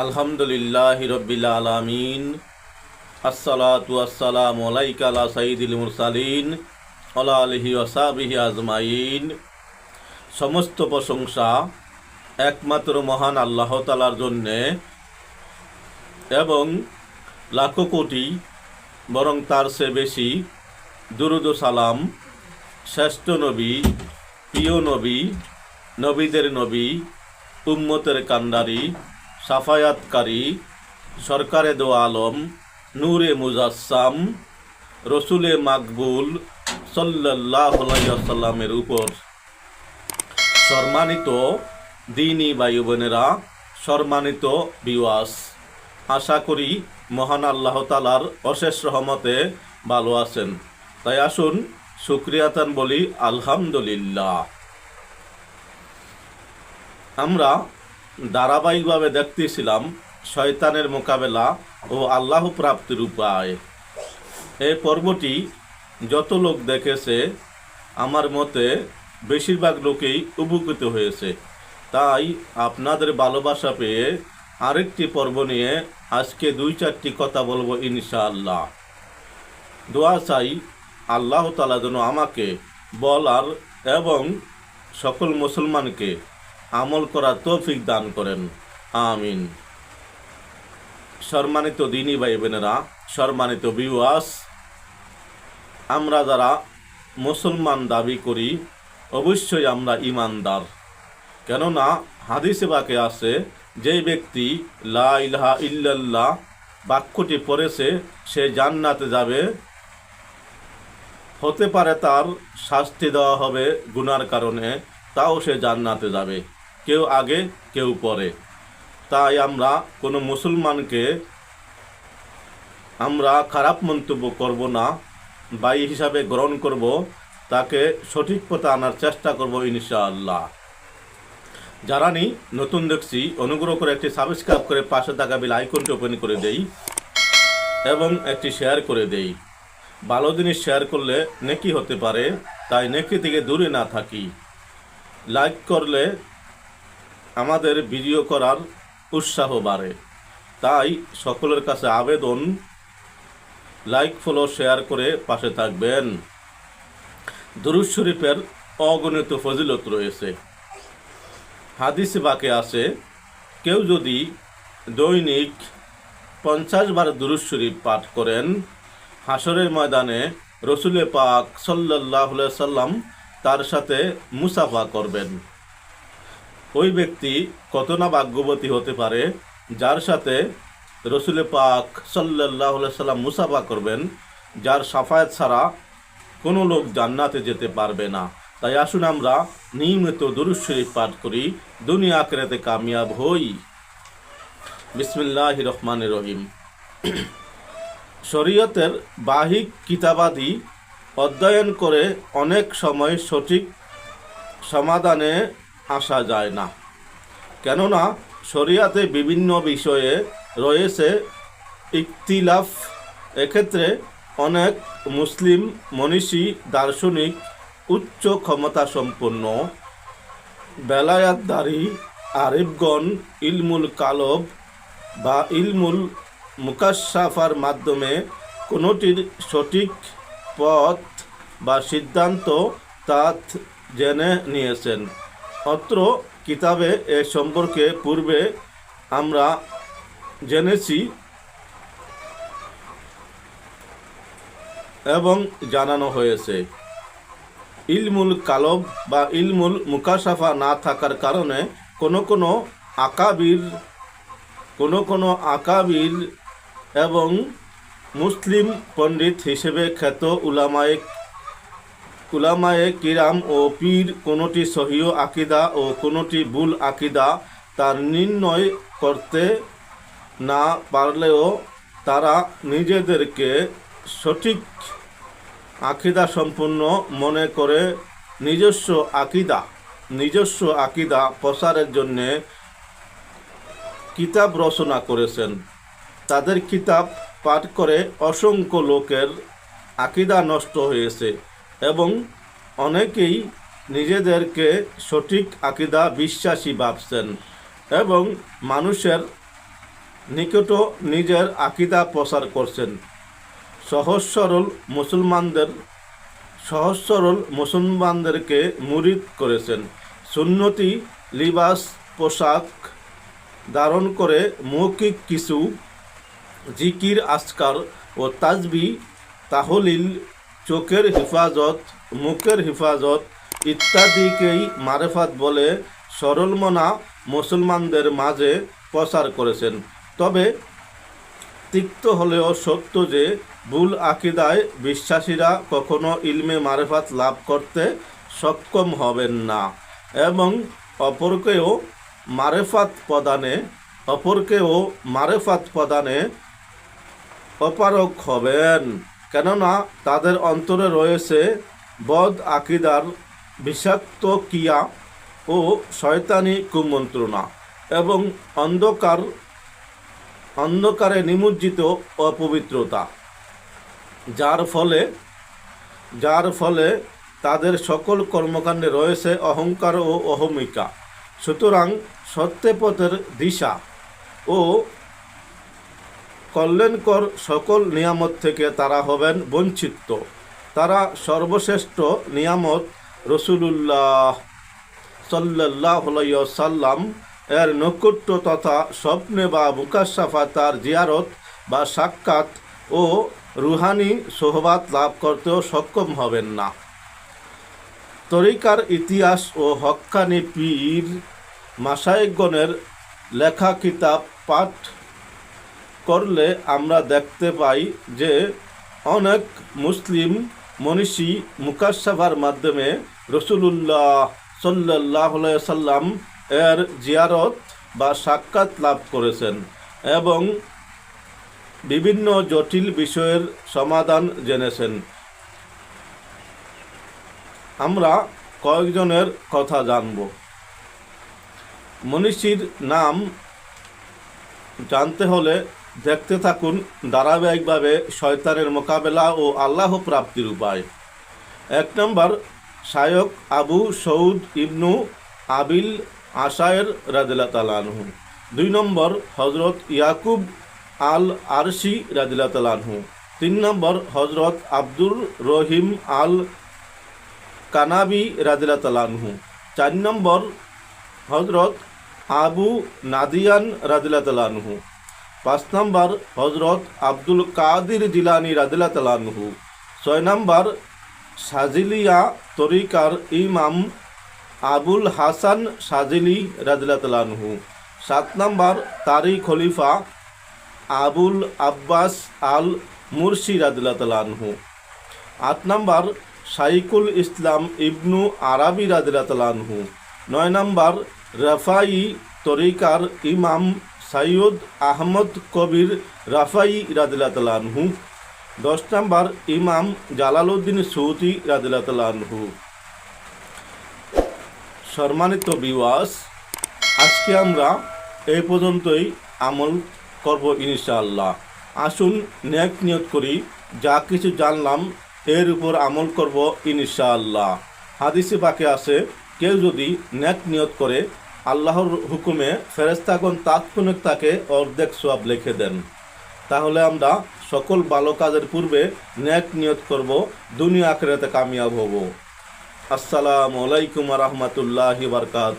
আলহামদুলিল্লাহি রাব্বিল আলামিন। আসসালাতু ওয়াসসালামু আলাইকা আলা সাইয়্যিদিল মুরসালিন ওয়া আলিহি ওয়া সাহবিহি আজমাইন। সমস্ত প্রশংসা একমাত্র মহান আল্লাহ তাআলার জন্যে এবং লাখো কোটি বরং তার চেয়ে বেশি দুরূদ ও সালাম শ্রেষ্ঠ নবী, প্রিয় নবী, নবীদের নবী, উম্মতের কান্ডারি, সাফায়াতকারী, সরকারে দো আলম, নূরে মুজাসসাম, রসুলে মাকবুল সাল্লাল্লাহু আলাইহি ওয়াসাল্লামের উপর। সম্মানিত দ্বীনী ভাই বোনেরা, সম্মানিত ভিউয়ার্স, আশা করি মহান আল্লাহ তাআলার অশেষ রহমতে ভালো আছেন। তাই আসুন শুকরিয়াতান বলি আলহামদুলিল্লাহ। আমরা ধারাবাহিকভাবে দেখতেছিলাম শয়তানের মোকাবেলা ও আল্লাহ প্রাপ্তির উপায়। এই পর্বটি যত লোক দেখেছে আমার মতে বেশিরভাগ লোকেই উপকৃত হয়েছে। তাই আপনাদের ভালোবাসা পেয়ে আরেকটি পর্ব নিয়ে আজকে 2-4টি কথা বলবো ইনশাআল্লাহ। দোয়া চাই আল্লাহ তাআলা যেন আমাকে বলার এবং সকল মুসলমানকে আমল করার তৌফিক দান করেন, আমিন। সম্মানিত দ্বীনী ভাই বোনেরা, সম্মানিত ভিউয়ার্স, আমরা যারা মুসলমান দাবি করি অবশ্যই আমরা ঈমানদার। কেননা হাদিসে পাকে আছে, যে ব্যক্তি লা ইলাহা ইল্লাল্লাহ বাক্যটি পড়েছে সে জান্নাতে যাবে। হতে পারে তার শাস্তি দেওয়া হবে গুনার কারণে, তাও সে জান্নাতে যাবে, কেউ আগে কেউ পরে। তাই আমরা কোনো মুসলমানকে আমরা খারাপ মন্তব্য করব না, ভাই হিসাবে গ্রহণ করব, তাকে সঠিক পথে আনার চেষ্টা করব ইনশাআল্লাহ। যারা নতুন দেখছি অনুগ্রহ করে একটি সাবস্ক্রাইব করে পাশে থাকা বেল আইকনটি ওপেন করে দেই এবং একটি শেয়ার করে দেই। ভালো জিনিস শেয়ার করলে নেকি হতে পারে, তাই নেকি থেকে দূরে না থাকি। লাইক করলে আমাদের ভিডিও করার উৎসাহ বাড়ে। তাই সকলের কাছে আবেদন, লাইক ফলো শেয়ার করে পাশে থাকবেন। দুরূদ শরীফের অগণিত ফজিলত রয়েছে। হাদিসে পাকে আছে, কেউ যদি দৈনিক 50 বার দুরূদ শরীফ পাঠ করেন, হাসরের ময়দানে রসুলে পাক সাল্লাল্লাহু আলাইহি সাল্লাম তার সাথে মুসাফা করবেন। ওই ব্যক্তি কত না ভাগ্যবতী হতে পারে যার সাথে রসুলে পাক সাল্লাল্লাহু আলাইহি সাল্লাম মুসাফা করবেন, যার শাফায়াত ছাড়া কোনো লোক জান্নাতে যেতে পারবে না। তাই আসুন আমরা নিয়মিত দুরূদ শরীফ পাঠ করি, দুনিয়া আখিরাতে কামিয়াব হই। বিসমিল্লাহির রহমানির রহিম। শরীয়তের বাহিক কিতাবাদি অধ্যয়ন করে অনেক সময় সঠিক সমাধানে আসা যায় না। কেননা শরীয়তে বিভিন্ন বিষয়ে রয়েছে ইখতিলাফ। এক্ষেত্রে অনেক মুসলিম মনীষী, দার্শনিক, উচ্চ ক্ষমতা সম্পন্ন বেলায়াতধারী আরিফগণ ইলমুল কালব বা ইলমুল মুকাশশাফার মাধ্যমে কোনোটির সঠিক পথ বা সিদ্ধান্ত তা জেনে নিয়েছেন। অত্র কিতাবে এ সম্পর্কে পূর্বে আমরা জেনেছি এবং জানানো হয়েছে। ইলমুল কালব বা ইলমুল মুকাশাফা না থাকার কারণে কোনো কোনো আকাবির এবং মুসলিম পণ্ডিত হিসেবে খ্যাত উলামায়ে কিরাম ও পীর কোনোটি সহিহ আকিদা ও কোনোটি ভুল আকিদা তার নির্ণয় করতে না পারলেও তারা নিজেদেরকে সঠিক আকিদা সম্পন্ন মনে করে নিজস্ব আকিদা প্রসারের জন্যে কিতাব রচনা করেছেন। তাদের কিতাব পাঠ করে অসংখ্য লোকের আকিদা নষ্ট হয়েছে এবং অনেকেই নিজেদেরকে সঠিক আকিদা বিশ্বাসী ভাবছেন এবং মানুষের নিকট নিজের আকিদা প্রচার করছেন। সহজ সরল মুসলমানদেরকে মুরিদ করেছেন। সুন্নতি লিবাস পোশাক ধারণ করে মৌখিক কিছু জিকির আজকার ও তাজবি তাহলিল, চোখের হেফাজত, মুখের হেফাজত ইত্যাদিকেই মারেফাত বলে সরলমনা মুসলমানদের মাঝে প্রচার করেছেন। তবে তিক্ত হলেও সত্য যে ভুল আকিদায় বিশ্বাসীরা কখনো ইলমে মারেফাত লাভ করতে সক্ষম হবেন না এবং অপরকেও মারেফাত প্রদানে অপারগ হবেন, কেননা তাদের অন্তরে রয়েছে বদ আকিদার বিষাক্ত কিয়া ও শয়তানি কুমন্ত্রণা এবং অন্ধকারে নিমজ্জিত অপবিত্রতা, যার ফলে তাদের সকল কর্মকাণ্ডে রয়েছে অহংকার ও অহমিকা। সুতরাং সত্য পথের দিশা ও কল্যাণকর সকল নিয়ামত থেকে তারা হবেন বঞ্চিত। তারা সর্বশ্রেষ্ঠ নিয়ামত রসুলুল্লাহ সাল্লাল্লাহু আলাইহি ওয়াসাল্লাম এর নৈকট্য তথা স্বপ্নে বা মুকাশাফা তার জিয়ারত বা সাক্ষাৎ ও রুহানি সোহবাত লাভ করতেও সক্ষম হবেন না। তরিকার ইতিহাস ও হক্কানি পীর মাশায়েখগণের লেখা কিতাব পাঠ করলে আমরা দেখতে পাই যে অনেক মুসলিম মনীষী মুকাশাফার মাধ্যমে রসুলুল্লাহ সাল্লাল্লাহু আলাইহি ওয়াসাল্লাম এর জিয়ারত বা সাক্ষাৎ লাভ করেছেন এবং বিভিন্ন জটিল বিষয়ের সমাধান জেনেছেন। আমরা কয়েকজনের কথা জানব। মনীষীর নাম জানতে হলে দেখতে থাকুন ধারাবাহিকভাবে শয়তানের মোকাবেলা ও আল্লাহ প্রাপ্তির উপায়। 1 নম্বর শায়খ আবু সৌদ ইবনু আবিল আশায়ের রাদিয়াল্লাহু তাআলা আনহু। 2 নম্বর হযরত ইয়াকুব আল আরশি রাদিয়াল্লাহু তাআলা আনহু। 3 নম্বর হযরত আব্দুর রহিম আল কানাবি রাদিয়াল্লাহু তাআলা আনহু। 4 নম্বর হযরত আবু নাদিয়ান রাদিয়াল্লাহু তাআলা আনহু। 5 নম্বর হযরত আব্দুল কাদির জিলানী রাদিয়াল্লাহু তাআলা আনহু। 6 নম্বর সাজিলিয়া তরিকার ইমাম আবুল হাসান সাজিলি রাদিয়াল্লাহু তাআলা আনহু। 7 নম্বর তারি খলিফা আবুল আব্বাস আল মুরসি রাদিয়াল্লাহু তাআলা আনহু। 8 নম্বর শাইখুল ইসলাম ইবনু আরাবি রাদিয়াল্লাহু তাআলা আনহু। 9 নম্বর রাফাই তরিকার ইমাম সৈয়দ আহমদ কবির রাফাই রাদিয়াল্লাহু তাআলা আনহু। 10 নম্বর ইমাম জালালউদ্দিন সৌদি রাদিয়াল্লাহু তাআলা আনহু। সম্মানিত ভিউয়ার্স, আজকে আমরা এই পর্যন্তই আমল করব ইনশাআল্লাহ। আসুন নেক নিয়ত করি, যা কিছু জানলাম এর উপর আমল করব ইনশাআল্লাহ। হাদিসে পাকে আছে, কেউ যদি নেক নিয়ত করে আল্লাহর হুকুমে ফেরেশতাগণ তাৎক্ষণিক তাকে অর্ধেক সওয়াব লিখে দেন। তাহলে আমরা সকল ভালো কাজের পূর্বে নেক নিয়ত করব, দুনিয়া আখিরাতে কামিয়াব হব। আসসালামু আলাইকুম ওয়া রাহমাতুল্লাহি ওয়া বারাকাতুহু।